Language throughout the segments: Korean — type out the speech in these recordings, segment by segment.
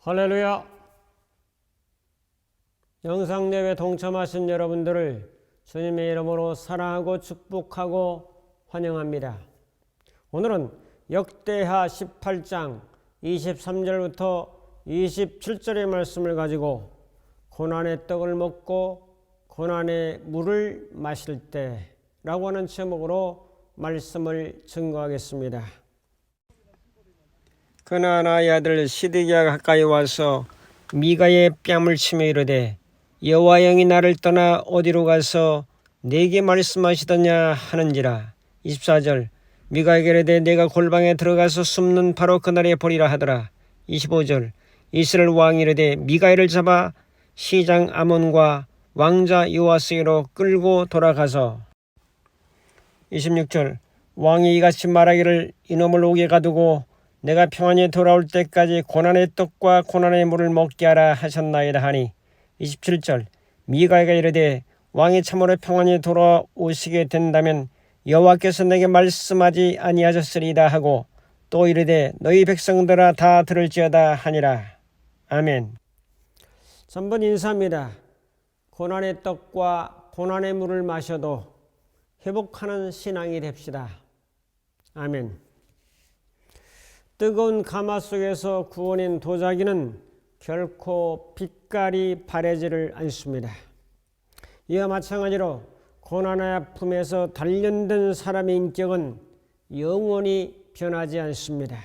할렐루야! 영상예배 동참하신 여러분들을 주님의 이름으로 사랑하고 축복하고 환영합니다. 오늘은 역대하 18장 23절부터 27절의 말씀을 가지고 고난의 떡을 먹고 고난의 물을 마실 때라고 하는 제목으로 말씀을 증거하겠습니다. 그나나의 아들 시드기야가 가까이 와서 미가의 뺨을 치며 이르되 여호와 영이 나를 떠나 어디로 가서 내게 말씀하시더냐 하는지라. 24절 미가에게 이르되 내가 골방에 들어가서 숨는 바로 그날에 보리라 하더라. 25절 이스라엘 왕이 이르되 미가엘을 잡아 시장 아몬과 왕자 요아스에게로 끌고 돌아가서 26절 왕이 이같이 말하기를 이놈을 옥에 가두고 내가 평안히 돌아올 때까지 고난의 떡과 고난의 물을 먹게 하라 하셨나이다 하니 27절 미가가 이르되 왕이 참으로 평안히 돌아오시게 된다면 여호와께서 내게 말씀하지 아니하셨으리이다 하고 또 이르되 너희 백성들아 다 들을지어다 하니라. 아멘. 전번 인사입니다. 고난의 떡과 고난의 물을 마셔도 회복하는 신앙이 됩시다. 아멘. 뜨거운 가마 속에서 구워낸 도자기는 결코 빛깔이 바래지를 않습니다. 이와 마찬가지로 고난의 아픔에서 단련된 사람의 인격은 영원히 변하지 않습니다.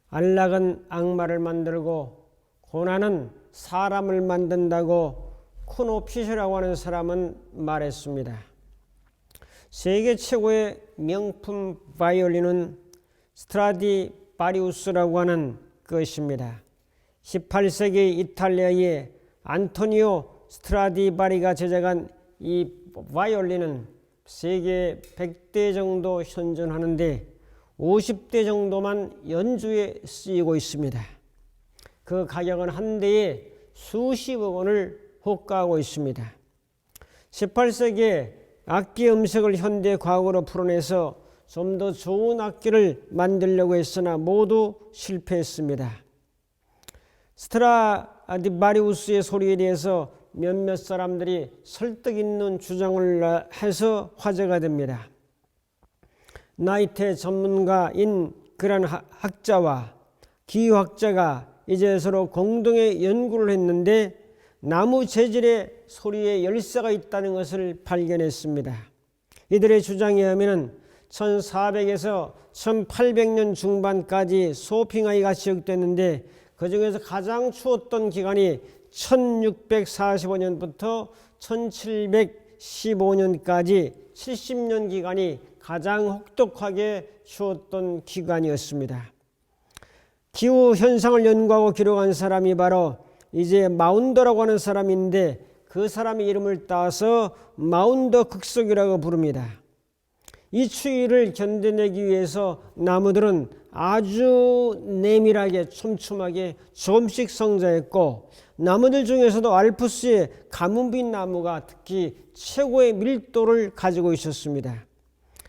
안락은 악마를 만들고 고난은 사람을 만든다고 쿠노 피셔라고 하는 사람은 말했습니다. 세계 최고의 명품 바이올린은 스트라디바리우스라고 하는 것입니다. 18세기 이탈리아의 안토니오 스트라디바리가 제작한 이 바이올린은 세계 100대 정도 현존하는데 50대 정도만 연주에 쓰이고 있습니다. 그 가격은 한 대에 수십억 원을 호가하고 있습니다. 18세기에 악기 음색을 현대 과학으로 풀어내서 좀 더 좋은 악기를 만들려고 했으나 모두 실패했습니다. 스트라디바리우스의 소리에 대해서 몇몇 사람들이 설득 있는 주장을 해서 화제가 됩니다. 나이테 전문가인 그런 학자와 기후학자가 이제 서로 공동의 연구를 했는데 나무 재질의 소리에 열쇠가 있다는 것을 발견했습니다. 이들의 주장에 의하면 1400에서 1800년 중반까지 소핑하이가 지역됐는데 그 중에서 가장 추웠던 기간이 1645년부터 1715년까지 70년 기간이 가장 혹독하게 추웠던 기간이었습니다. 기후 현상을 연구하고 기록한 사람이 바로 이제 마운더라고 하는 사람인데 그 사람의 이름을 따서 마운더 극석이라고 부릅니다. 이 추위를 견뎌내기 위해서 나무들은 아주 내밀하게 촘촘하게 조금씩 성장했고 나무들 중에서도 알프스의 가뭄빛 나무가 특히 최고의 밀도를 가지고 있었습니다.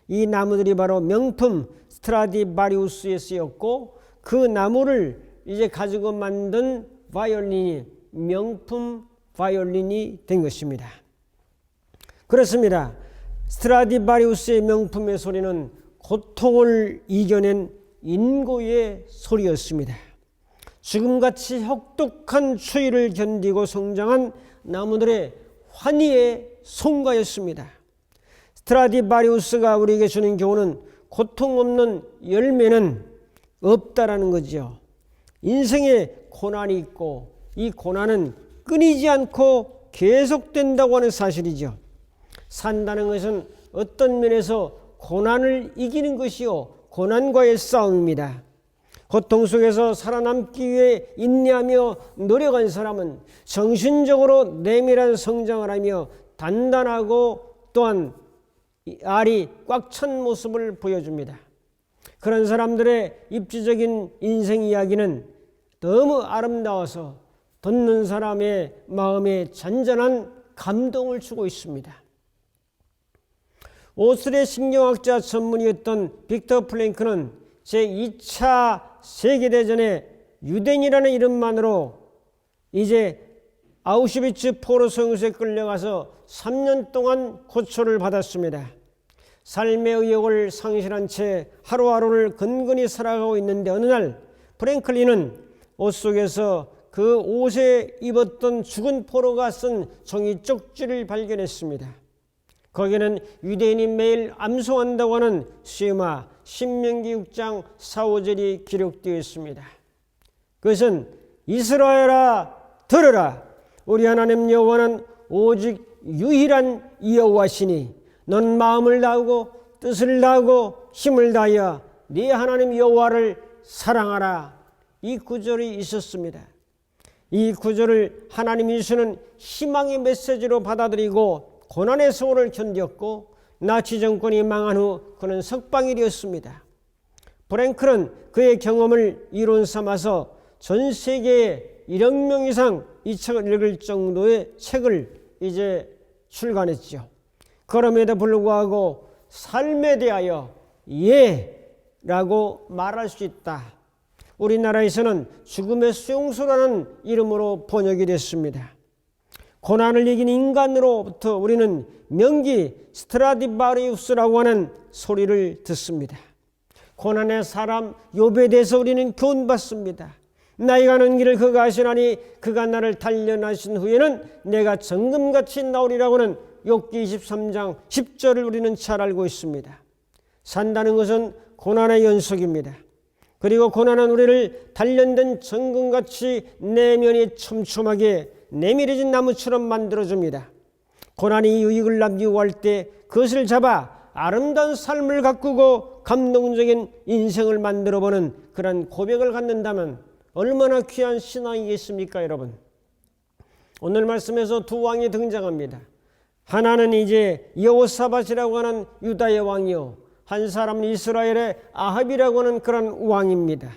이 나무들이 바로 명품 스트라디바리우스에 쓰였고 그 나무를 이제 가지고 만든 바이올린이 명품 바이올린이 된 것입니다. 그렇습니다. 스트라디바리우스의 명품의 소리는 고통을 이겨낸 인고의 소리였습니다. 지금같이 혹독한 추위를 견디고 성장한 나무들의 환희의 송가였습니다. 스트라디바리우스가 우리에게 주는 교훈은 고통 없는 열매는 없다라는 거죠. 인생에 고난이 있고 이 고난은 끊이지 않고 계속된다고 하는 사실이죠. 산다는 것은 어떤 면에서 고난을 이기는 것이요 고난과의 싸움입니다. 고통 속에서 살아남기 위해 인내하며 노력한 사람은 정신적으로 내밀한 성장을 하며 단단하고 또한 알이 꽉 찬 모습을 보여줍니다. 그런 사람들의 입지적인 인생 이야기는 너무 아름다워서 듣는 사람의 마음에 잔잔한 감동을 주고 있습니다. 오스트리아 신경학자 전문이었던 빅터 프랭크는 제2차 세계대전에 유대인이라는 이름만으로 이제 아우슈비츠 포로 소용소에 끌려가서 3년 동안 고초를 받았습니다. 삶의 의욕을 상실한 채 하루하루를 근근히 살아가고 있는데 어느 날 프랭클린은 옷 속에서 그 옷에 입었던 죽은 포로가 쓴 종이 쪽지를 발견했습니다. 거기에는 유대인이 매일 암송한다고 하는 쉐마 신명기 6장 4, 5절이 기록되어 있습니다. 그것은 이스라엘아 들으라, 우리 하나님 여호와는 오직 유일한 여호와시니 넌 마음을 다하고 뜻을 다하고 힘을 다하여 네 하나님 여호와를 사랑하라. 이 구절이 있었습니다. 이 구절을 하나님 예수는 희망의 메시지로 받아들이고 고난의 세월을 견뎠고 나치 정권이 망한 후 그는 석방이 되었습니다. 프랭클은 그의 경험을 이론 삼아서 전 세계에 1억 명 이상 이 책을 읽을 정도의 책을 이제 출간했죠. 그럼에도 불구하고 삶에 대하여 예라고 말할 수 있다. 우리나라에서는 죽음의 수용소라는 이름으로 번역이 됐습니다. 고난을 이긴 인간으로부터 우리는 명기 스트라디바리우스라고 하는 소리를 듣습니다. 고난의 사람 욥에 대해서 우리는 교훈받습니다. 나이가 는 길을 그가 아시나니 그가 나를 단련하신 후에는 내가 정금같이 나오리라고 하는 욥기 23장 10절을 우리는 잘 알고 있습니다. 산다는 것은 고난의 연속입니다. 그리고 고난은 우리를 단련된 정금같이 내면이 촘촘하게 내밀어진 나무처럼 만들어줍니다. 고난이 유익을 남기고 할 때 그것을 잡아 아름다운 삶을 가꾸고 감동적인 인생을 만들어보는 그런 고백을 갖는다면 얼마나 귀한 신앙이겠습니까, 여러분? 오늘 말씀에서 두 왕이 등장합니다. 하나는 이제 여호사밧이라고 하는 유다의 왕이요, 한 사람은 이스라엘의 아합이라고 하는 그런 왕입니다.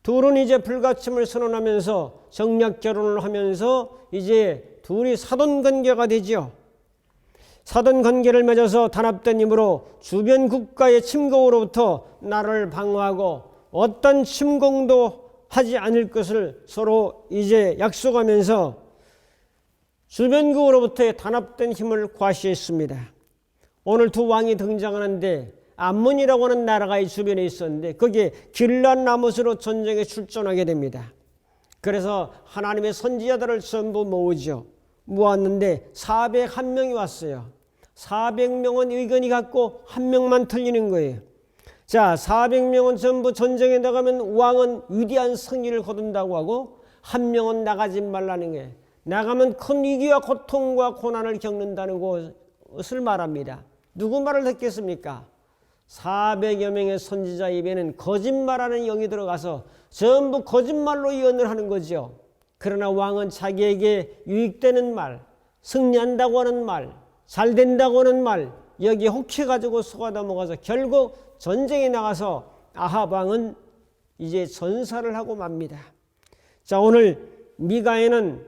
둘은 이제 불가침을 선언하면서 정략 결혼을 하면서 이제 둘이 사돈관계가 되죠. 사돈관계를 맺어서 단합된 힘으로 주변 국가의 침공으로부터 나라를 방어하고 어떤 침공도 하지 않을 것을 서로 이제 약속하면서 주변국으로부터의 단합된 힘을 과시했습니다. 오늘 두 왕이 등장하는데 암몬이라고 하는 나라가 이 주변에 있었는데 거기에 길앗 라못으로 전쟁에 출전하게 됩니다. 그래서 하나님의 선지자들을 전부 모았는데 401명이 왔어요. 400명은 의견이 같고 한 명만 틀리는 거예요. 자, 400명은 전부 전쟁에 나가면 왕은 위대한 승리를 거둔다고 하고 한 명은 나가지 말라는 거예요. 나가면 큰 위기와 고통과 고난을 겪는다는 것을 말합니다. 누구 말을 듣겠습니까? 400여 명의 선지자 입에는 거짓말하는 영이 들어가서 전부 거짓말로 예언을 하는 거죠. 그러나 왕은 자기에게 유익되는 말, 승리한다고 하는 말, 잘 된다고 하는 말 여기에 혹해가지고 속아 넘어가서 결국 전쟁에 나가서 아합 왕은 이제 전사를 하고 맙니다. 자, 오늘 미가에는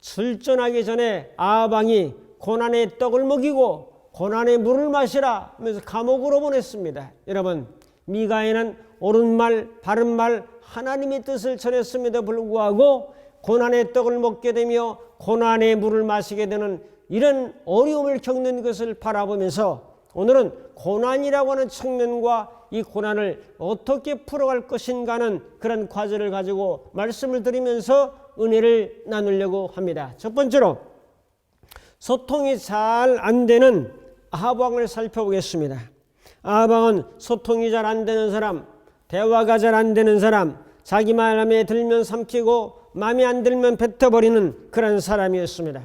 출전하기 전에 아합 왕이 고난의 떡을 먹이고 고난의 물을 마시라 하면서 감옥으로 보냈습니다. 여러분, 미가에는 옳은 말, 바른 말, 하나님의 뜻을 전했음에도 불구하고 고난의 떡을 먹게 되며 고난의 물을 마시게 되는 이런 어려움을 겪는 것을 바라보면서 오늘은 고난이라고 하는 측면과 이 고난을 어떻게 풀어갈 것인가 하는 그런 과제를 가지고 말씀을 드리면서 은혜를 나누려고 합니다. 첫 번째로 소통이 잘 안 되는 아합 왕을 살펴보겠습니다. 아합 왕은 소통이 잘 안 되는 사람, 대화가 잘 안 되는 사람, 자기 마음에 들면 삼키고 마음에 안 들면 뱉어버리는 그런 사람이었습니다.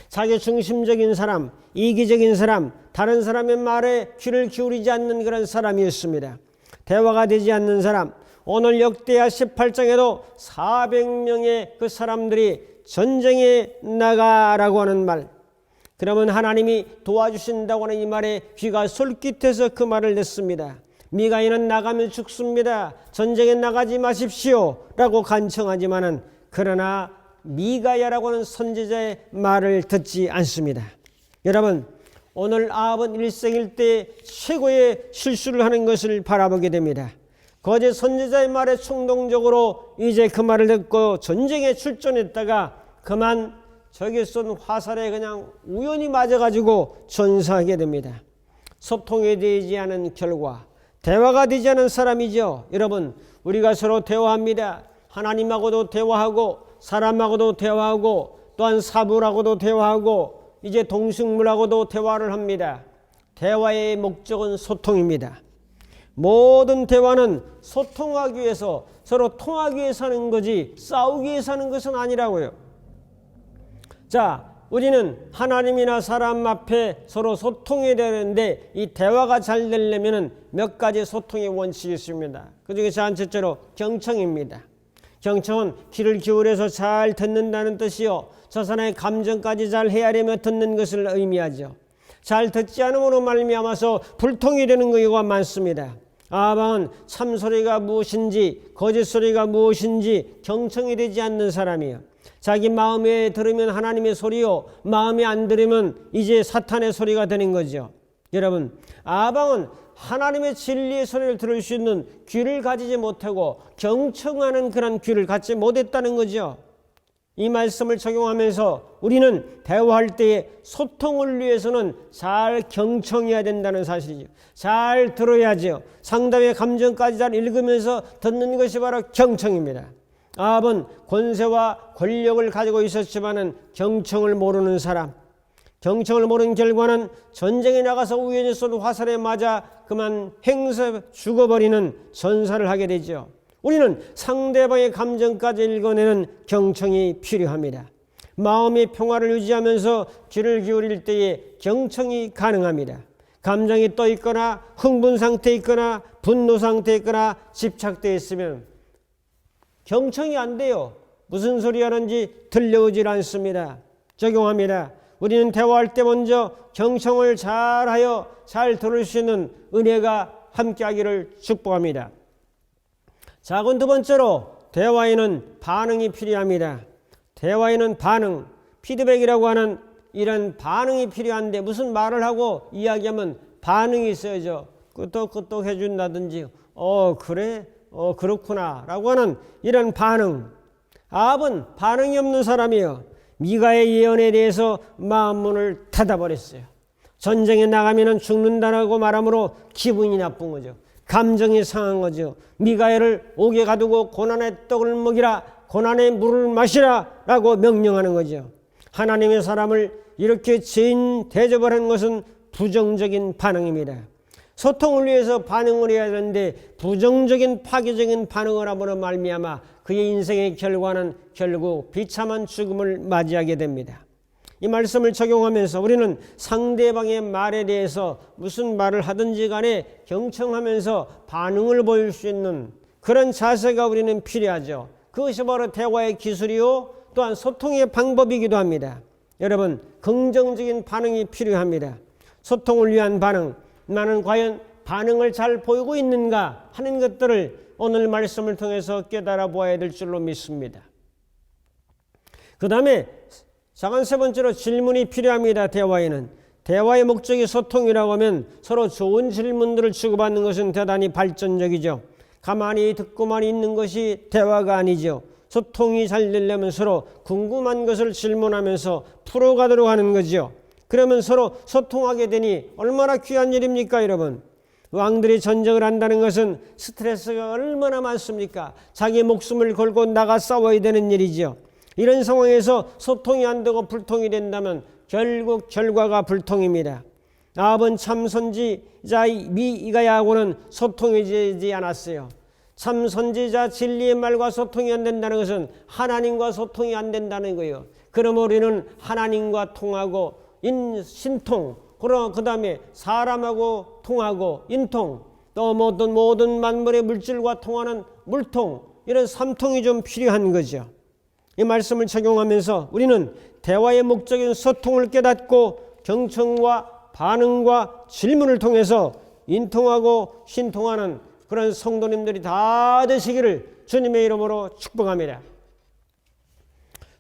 자기 중심적인 사람, 이기적인 사람, 다른 사람의 말에 귀를 기울이지 않는 그런 사람이었습니다. 대화가 되지 않는 사람, 오늘 역대하 18장에도 400명의 그 사람들이 전쟁에 나가라고 하는 말, 그러면 하나님이 도와주신다고 하는 이 말에 귀가 솔깃해서 그 말을 냈습니다. 미가인은 나가면 죽습니다. 전쟁에 나가지 마십시오 라고 간청하지만은 그러나 미가야라고 하는 선지자의 말을 듣지 않습니다. 여러분, 오늘 아합은 일생일대 최고의 실수를 하는 것을 바라보게 됩니다. 거짓 선지자의 말에 충동적으로 이제 그 말을 듣고 전쟁에 출전했다가 그만 적이 쏜 화살에 그냥 우연히 맞아가지고 전사하게 됩니다. 소통이 되지 않은 결과, 대화가 되지 않은 사람이죠. 여러분, 우리가 서로 대화합니다. 하나님하고도 대화하고 사람하고도 대화하고 또한 사물하고도 대화하고 이제 동식물하고도 대화를 합니다. 대화의 목적은 소통입니다. 모든 대화는 소통하기 위해서, 서로 통하기 위해서 하는 거지 싸우기 위해서 하는 것은 아니라고요. 자, 우리는 하나님이나 사람 앞에 서로 소통해야 되는데 이 대화가 잘 되려면 몇 가지 소통의 원칙이 있습니다. 그중에서 한 첫째로 경청입니다. 경청은 귀를 기울여서 잘 듣는다는 뜻이요, 저 사람의 감정까지 잘 헤아리며 듣는 것을 의미하죠. 잘 듣지 않음으로 말미암아서 불통이 되는 경우가 많습니다. 아방은 참소리가 무엇인지 거짓소리가 무엇인지 경청이 되지 않는 사람이요, 자기 마음에 들으면 하나님의 소리요, 마음에 안 들으면 이제 사탄의 소리가 되는 거죠. 여러분, 아방은 하나님의 진리의 소리를 들을 수 있는 귀를 가지지 못하고 경청하는 그런 귀를 갖지 못했다는 거죠. 이 말씀을 적용하면서 우리는 대화할 때에 소통을 위해서는 잘 경청해야 된다는 사실이죠. 잘 들어야죠. 상대의 감정까지 잘 읽으면서 듣는 것이 바로 경청입니다. 아합은 권세와 권력을 가지고 있었지만은 경청을 모르는 사람, 경청을 모르는 결과는 전쟁에 나가서 우연히 쏜 화살에 맞아 그만 행서 죽어버리는 전사를 하게 되죠. 우리는 상대방의 감정까지 읽어내는 경청이 필요합니다. 마음의 평화를 유지하면서 귀를 기울일 때에 경청이 가능합니다. 감정이 떠 있거나 흥분 상태에 있거나 분노 상태에 있거나 집착되어 있으면 경청이 안 돼요. 무슨 소리 하는지 들려오질 않습니다. 적용합니다. 우리는 대화할 때 먼저 경청을 잘하여 잘 들을 수 있는 은혜가 함께하기를 축복합니다. 자, 그럼 두 번째로 대화에는 반응이 필요합니다. 대화에는 반응, 피드백이라고 하는 이런 반응이 필요한데 무슨 말을 하고 이야기하면 반응이 있어야죠. 끄떡끄떡 해준다든지 그래? 그렇구나 라고 하는 이런 반응. 아합은 반응이 없는 사람이에요. 미가의 예언에 대해서 마음문을 닫아버렸어요. 전쟁에 나가면 죽는다라고 말하므로 기분이 나쁜 거죠. 감정이 상한 거죠. 미가엘을 옥에 가두고 고난의 떡을 먹이라, 고난의 물을 마시라 라고 명령하는 거죠. 하나님의 사람을 이렇게 죄인 대접을 하는 것은 부정적인 반응입니다. 소통을 위해서 반응을 해야 하는데 부정적인 파괴적인 반응을 함으로 말미암아 그의 인생의 결과는 결국 비참한 죽음을 맞이하게 됩니다. 이 말씀을 적용하면서 우리는 상대방의 말에 대해서 무슨 말을 하든지 간에 경청하면서 반응을 보일 수 있는 그런 자세가 우리는 필요하죠. 그것이 바로 대화의 기술이요, 또한 소통의 방법이기도 합니다. 여러분, 긍정적인 반응이 필요합니다. 소통을 위한 반응, 나는 과연 반응을 잘 보이고 있는가 하는 것들을 오늘 말씀을 통해서 깨달아 보아야 될 줄로 믿습니다. 그 다음에 작은 세 번째로 질문이 필요합니다. 대화에는 대화의 목적이 소통이라고 하면 서로 좋은 질문들을 주고받는 것은 대단히 발전적이죠. 가만히 듣고만 있는 것이 대화가 아니죠. 소통이 잘 되려면 서로 궁금한 것을 질문하면서 풀어가도록 하는 거죠. 그러면 서로 소통하게 되니 얼마나 귀한 일입니까, 여러분? 왕들이 전쟁을 한다는 것은 스트레스가 얼마나 많습니까? 자기 목숨을 걸고 나가 싸워야 되는 일이죠. 이런 상황에서 소통이 안 되고 불통이 된다면 결국 결과가 불통입니다. 아합은 참 선지자 미가야하고는 소통이 되지 않았어요. 참 선지자 진리의 말과 소통이 안 된다는 것은 하나님과 소통이 안 된다는 거예요. 그러므로 우리는 하나님과 통하고 신통, 그 다음에 사람하고 통하고 인통, 또 모든 만물의 물질과 통하는 물통, 이런 삼통이 좀 필요한 거죠. 이 말씀을 적용하면서 우리는 대화의 목적인 소통을 깨닫고 경청과 반응과 질문을 통해서 인통하고 신통하는 그런 성도님들이 다 되시기를 주님의 이름으로 축복합니다.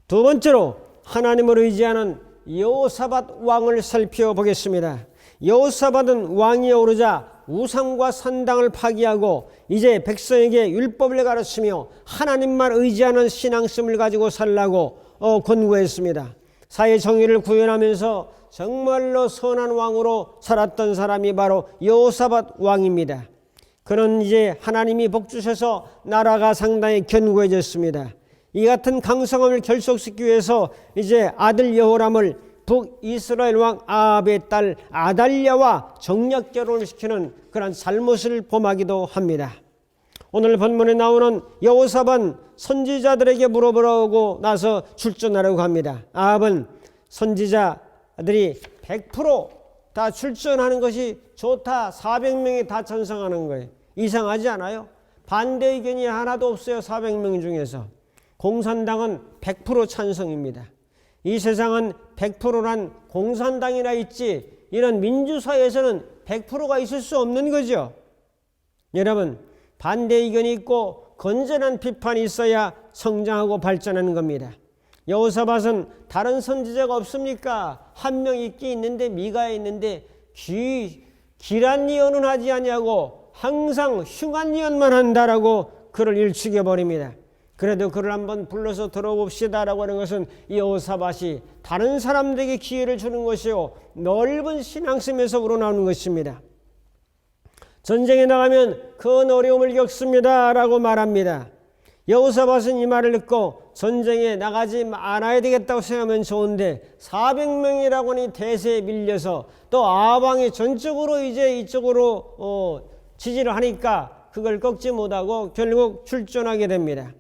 두 번째로 하나님을 의지하는 여호사밧 왕을 살펴보겠습니다. 여호사밧은 왕이 오르자 우상과 산당을 파기하고 이제 백성에게 율법을 가르치며 하나님만 의지하는 신앙심을 가지고 살라고 권고했습니다. 사회 정의를 구현하면서 정말로 선한 왕으로 살았던 사람이 바로 여호사밧 왕입니다. 그는 이제 하나님이 복 주셔서 나라가 상당히 견고해졌습니다. 이 같은 강성함을 결속시키기 위해서 이제 아들 여호람을 북이스라엘 왕 아합의 딸 아달랴와 정략 결혼을 시키는 그런 잘못을 범하기도 합니다. 오늘 본문에 나오는 여호사밧은 선지자들에게 물어보라고 나서 출전하려고 합니다. 아합은 선지자들이 100% 출전하는 것이 좋다. 400명이 다 찬성하는 거예요. 이상하지 않아요? 반대 의견이 하나도 없어요. 400명 중에서. 공산당은 100% 찬성입니다. 이 세상은 100%란 공산당이나 있지 이런 민주사회에서는 100%가 있을 수 없는 거죠. 여러분, 반대 의견이 있고 건전한 비판이 있어야 성장하고 발전하는 겁니다. 여호사밧은 다른 선지자가 없습니까? 한 명 있긴 있는데 미가에 있는데 기란 예언은 하지 아니하고 항상 흉한 예언만 한다라고 그를 일축해 버립니다. 그래도 그를 한번 불러서 들어봅시다라고 하는 것은 여호사밧이 다른 사람들에게 기회를 주는 것이요 넓은 신앙심에서 우러나오는 것입니다. 전쟁에 나가면 큰 어려움을 겪습니다라고 말합니다. 여호사밧은 이 말을 듣고 전쟁에 나가지 않아야 되겠다고 생각하면 좋은데 400명이라고 하니 대세에 밀려서 또 아방이 전적으로 이제 이쪽으로 지지를 하니까 그걸 꺾지 못하고 결국 출전하게 됩니다.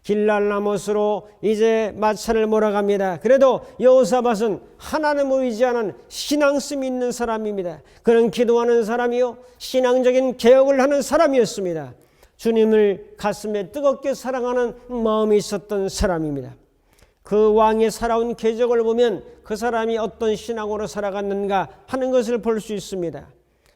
길랄라못으로 이제 마차를 몰아갑니다. 그래도 여호사밧은 하나님을 의지하는 신앙심이 있는 사람입니다. 그는 기도하는 사람이요 신앙적인 개혁을 하는 사람이었습니다. 주님을 가슴에 뜨겁게 사랑하는 마음이 있었던 사람입니다. 그 왕의 살아온 궤적을 보면 그 사람이 어떤 신앙으로 살아갔는가 하는 것을 볼 수 있습니다.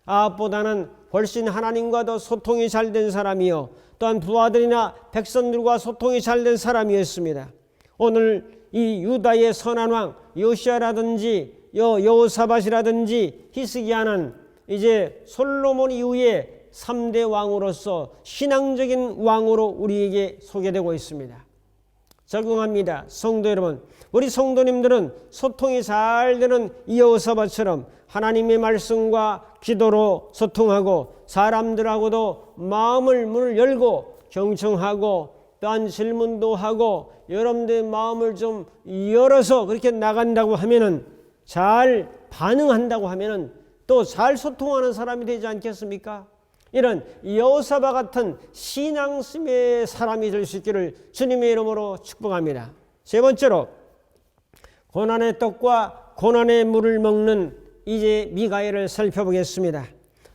아합보다는 훨씬 하나님과 더 소통이 잘 된 사람이요 또한 부하들이나 백성들과 소통이 잘 된 사람이었습니다. 오늘 이 유다의 선한 왕 요시아라든지 여호사밧이라든지 히스기야는 이제 솔로몬 이후에 3대 왕으로서 신앙적인 왕으로 우리에게 소개되고 있습니다. 적응합니다. 성도 여러분, 우리 성도님들은 소통이 잘 되는 여호사밧처럼 하나님의 말씀과 기도로 소통하고 사람들하고도 문을 열고 경청하고 또한 질문도 하고 여러분들의 마음을 좀 열어서 그렇게 나간다고 하면은 잘 반응한다고 하면은 또 잘 소통하는 사람이 되지 않겠습니까? 이런 여호사밧 같은 신앙심의 사람이 될 수 있기를 주님의 이름으로 축복합니다. 세 번째로 고난의 떡과 고난의 물을 먹는 이제 미가엘을 살펴보겠습니다.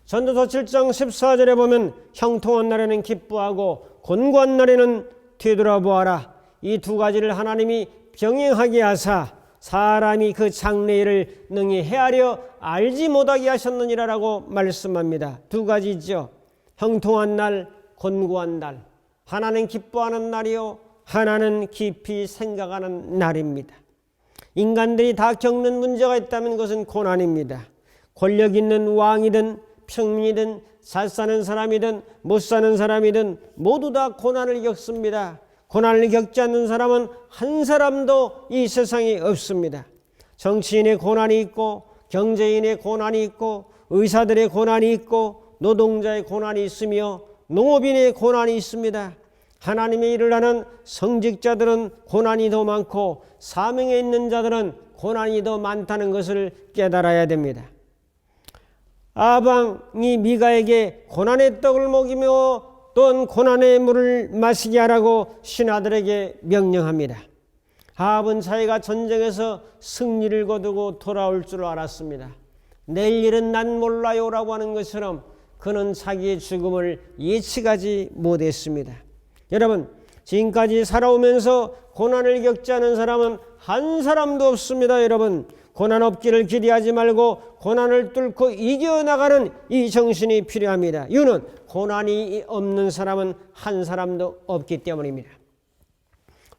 전도서 7장 14절에 보면 형통한 날에는 기뻐하고 곤고한 날에는 되돌아보아라. 이 두 가지를 하나님이 병행하게 하사 사람이 그 장래일을 능히 헤아려 알지 못하게 하셨느니라라고 말씀합니다. 두 가지죠. 형통한 날, 곤고한 날. 하나는 기뻐하는 날이요 하나는 깊이 생각하는 날입니다. 인간들이 다 겪는 문제가 있다면 그것은 고난입니다. 권력 있는 왕이든 평민이든 잘 사는 사람이든 못 사는 사람이든 모두 다 고난을 겪습니다. 고난을 겪지 않는 사람은 한 사람도 이 세상에 없습니다. 정치인의 고난이 있고 경제인의 고난이 있고 의사들의 고난이 있고 노동자의 고난이 있으며 농업인의 고난이 있습니다. 하나님의 일을 하는 성직자들은 고난이 더 많고 사명에 있는 자들은 고난이 더 많다는 것을 깨달아야 됩니다. 아방이 미가에게 고난의 떡을 먹이며 또한 고난의 물을 마시게 하라고 신하들에게 명령합니다. 아합은 자기가 전쟁에서 승리를 거두고 돌아올 줄 알았습니다. 내일 일은 난 몰라요 라고 하는 것처럼 그는 자기의 죽음을 예측하지 못했습니다. 여러분, 지금까지 살아오면서 고난을 겪지 않은 사람은 한 사람도 없습니다. 여러분, 고난 없기를 기대하지 말고 고난을 뚫고 이겨나가는 이 정신이 필요합니다. 이유는 고난이 없는 사람은 한 사람도 없기 때문입니다.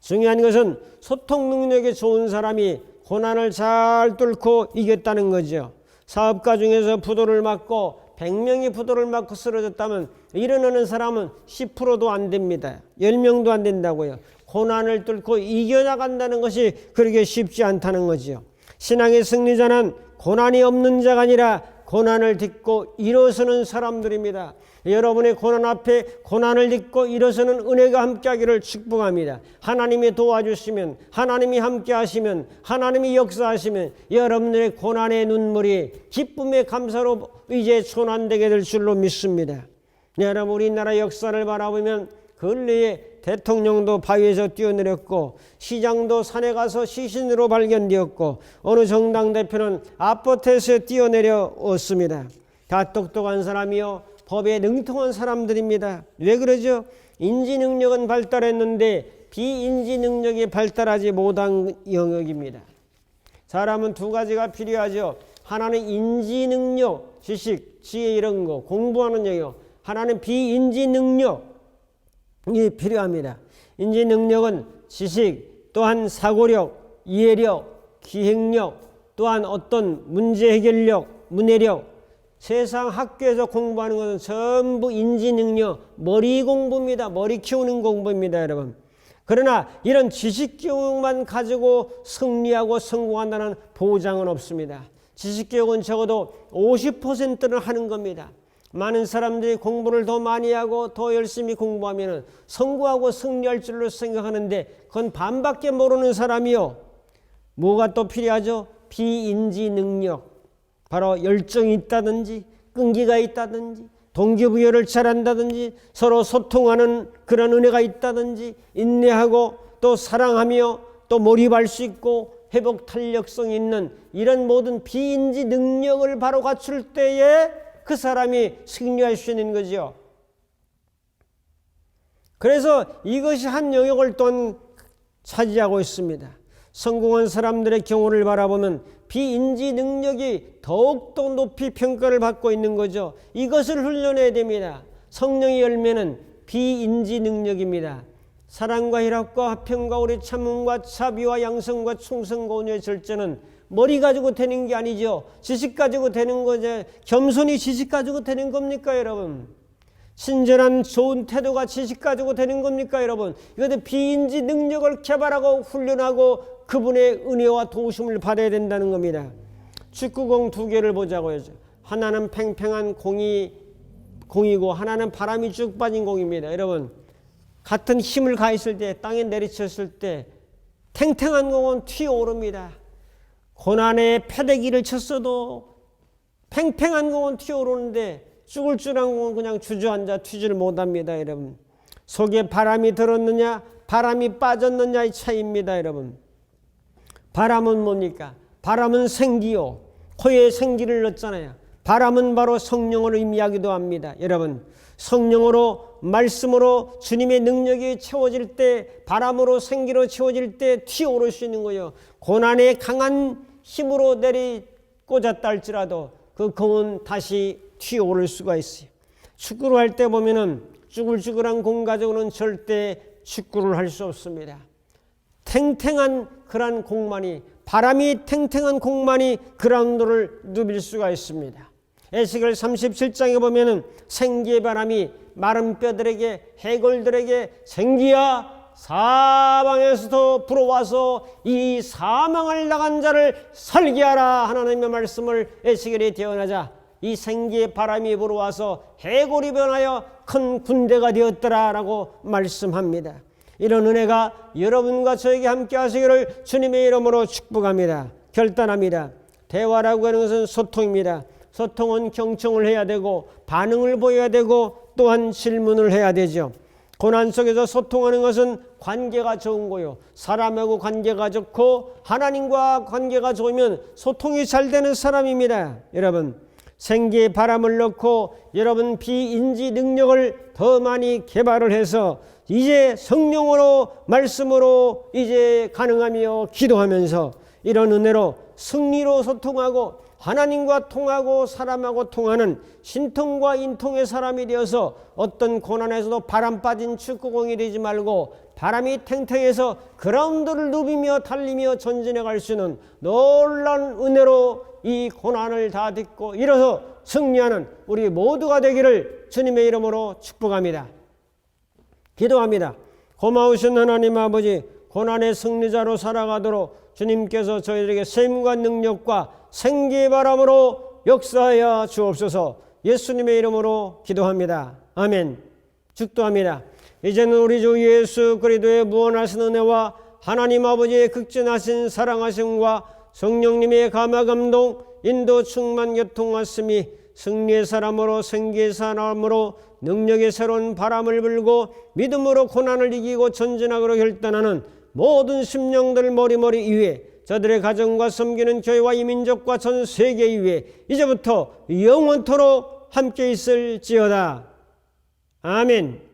중요한 것은 소통 능력이 좋은 사람이 고난을 잘 뚫고 이겼다는 거죠. 사업가 중에서 부도를 맞고 100명이 부도를 맞고 쓰러졌다면 일어나는 사람은 10%도 안 됩니다. 10명도 안 된다고요. 고난을 뚫고 이겨나간다는 것이 그렇게 쉽지 않다는 거죠. 신앙의 승리자는 고난이 없는 자가 아니라 고난을 딛고 일어서는 사람들입니다. 여러분의 고난 앞에 고난을 딛고 일어서는 은혜가 함께하기를 축복합니다. 하나님이 도와주시면, 하나님이 함께하시면, 하나님이 역사하시면 여러분들의 고난의 눈물이 기쁨의 감사로 이제 전환되게 될 줄로 믿습니다. 여러분, 우리나라 역사를 바라보면 근래에 대통령도 바위에서 뛰어내렸고 시장도 산에 가서 시신으로 발견되었고 어느 정당 대표는 아파트에서 뛰어내려왔습니다. 다 똑똑한 사람이요, 법에 능통한 사람들입니다. 왜 그러죠? 인지 능력은 발달했는데 비인지 능력이 발달하지 못한 영역입니다. 사람은 두 가지가 필요하죠. 하나는 인지 능력, 지식, 지혜 이런 거 공부하는 영역. 하나는 비인지 능력이 필요합니다. 인지 능력은 지식, 또한 사고력, 이해력, 기획력, 또한 어떤 문제 해결력, 문해력. 세상 학교에서 공부하는 것은 전부 인지 능력, 머리 공부입니다. 머리 키우는 공부입니다, 여러분. 그러나 이런 지식 교육만 가지고 승리하고 성공한다는 보장은 없습니다. 지식 교육은 적어도 50%는 하는 겁니다. 많은 사람들이 공부를 더 많이 하고 더 열심히 공부하면 성공하고 승리할 줄로 생각하는데 그건 반밖에 모르는 사람이요. 뭐가 또 필요하죠? 비인지 능력. 바로 열정이 있다든지 끈기가 있다든지 동기부여를 잘한다든지 서로 소통하는 그런 은혜가 있다든지 인내하고 또 사랑하며 또 몰입할 수 있고 회복 탄력성이 있는 이런 모든 비인지 능력을 바로 갖출 때에 그 사람이 승리할 수 있는 거죠. 그래서 이것이 한 영역을 또 차지하고 있습니다. 성공한 사람들의 경우를 바라보면 비인지 능력이 더욱더 높이 평가를 받고 있는 거죠. 이것을 훈련해야 됩니다. 성령의 열매는 비인지 능력입니다. 사랑과 희락과 화평과 오래 참음과 자비와 양성과 충성과 온유의 절제는 머리 가지고 되는 게 아니죠. 지식 가지고 되는 거죠. 겸손히 지식 가지고 되는 겁니까, 여러분? 친절한 좋은 태도가 지식 가지고 되는 겁니까, 여러분? 이것도 비인지 능력을 개발하고 훈련하고 그분의 은혜와 도우심을 받아야 된다는 겁니다. 축구공 두 개를 보자고요. 하나는 팽팽한 공이고 하나는 바람이 쭉 빠진 공입니다. 여러분, 같은 힘을 가했을 때 땅에 내리쳤을 때 탱탱한 공은 튀어오릅니다. 고난의 패대기를 쳤어도 팽팽한 공은 튀어오르는데 쭈글쭈글한 공은 그냥 주저앉아 튀지를 못합니다. 여러분, 속에 바람이 들었느냐 바람이 빠졌느냐의 차이입니다. 여러분, 바람은 뭡니까? 바람은 생기요. 코에 생기를 넣었잖아요. 바람은 바로 성령으로 의미하기도 합니다. 여러분, 성령으로 말씀으로 주님의 능력이 채워질 때 바람으로 생기로 채워질 때 튀어오를 수 있는 거예요. 고난의 강한 힘으로 내리꽂았다 할지라도 그 공은 다시 튀어오를 수가 있어요. 축구를 할 때 보면은 쭈글쭈글한 공 가지고는 절대 축구를 할 수 없습니다. 탱탱한 그런 공만이 바람이 탱탱한 공만이 그라운드를 누빌 수가 있습니다. 에스겔 37장에 보면은 생기의 바람이 마른 뼈들에게 해골들에게 생기야 사방에서도 불어와서 이 사망을 나간 자를 살게 하라 하나님의 말씀을 에스겔이 대언하자 이 생기의 바람이 불어와서 해골이 변하여 큰 군대가 되었더라라고 말씀합니다. 이런 은혜가 여러분과 저에게 함께 하시기를 주님의 이름으로 축복합니다. 결단합니다. 대화라고 하는 것은 소통입니다. 소통은 경청을 해야 되고 반응을 보여야 되고 또한 질문을 해야 되죠. 고난 속에서 소통하는 것은 관계가 좋은 거요. 사람하고 관계가 좋고 하나님과 관계가 좋으면 소통이 잘 되는 사람입니다. 여러분, 생기의 바람을 넣고 여러분 비인지 능력을 더 많이 개발을 해서 이제 성령으로 말씀으로 이제 가능하며 기도하면서 이런 은혜로 승리로 소통하고 하나님과 통하고 사람하고 통하는 신통과 인통의 사람이 되어서 어떤 고난에서도 바람 빠진 축구공이 되지 말고 바람이 탱탱해서 그라운드를 누비며 달리며 전진해 갈 수 있는 놀라운 은혜로 이 고난을 다 딛고 일어서 승리하는 우리 모두가 되기를 주님의 이름으로 축복합니다. 기도합니다. 고마우신 하나님 아버지, 고난의 승리자로 살아가도록 주님께서 저희들에게 셈과 능력과 생기의 바람으로 역사하여 주옵소서. 예수님의 이름으로 기도합니다. 아멘. 축도합니다. 이제는 우리 주 예수 그리스도의 무한하신 은혜와 하나님 아버지의 극진하신 사랑하심과 성령님의 감화 감동 인도 충만 교통하심이 승리의 사람으로 생기의 사람으로 능력의 새로운 바람을 불고 믿음으로 고난을 이기고 전진하기로 결단하는 모든 심령들 머리머리 위에 저들의 가정과 섬기는 교회와 이민족과 전 세계 위에 이제부터 영원토록 함께 있을지어다. 아멘.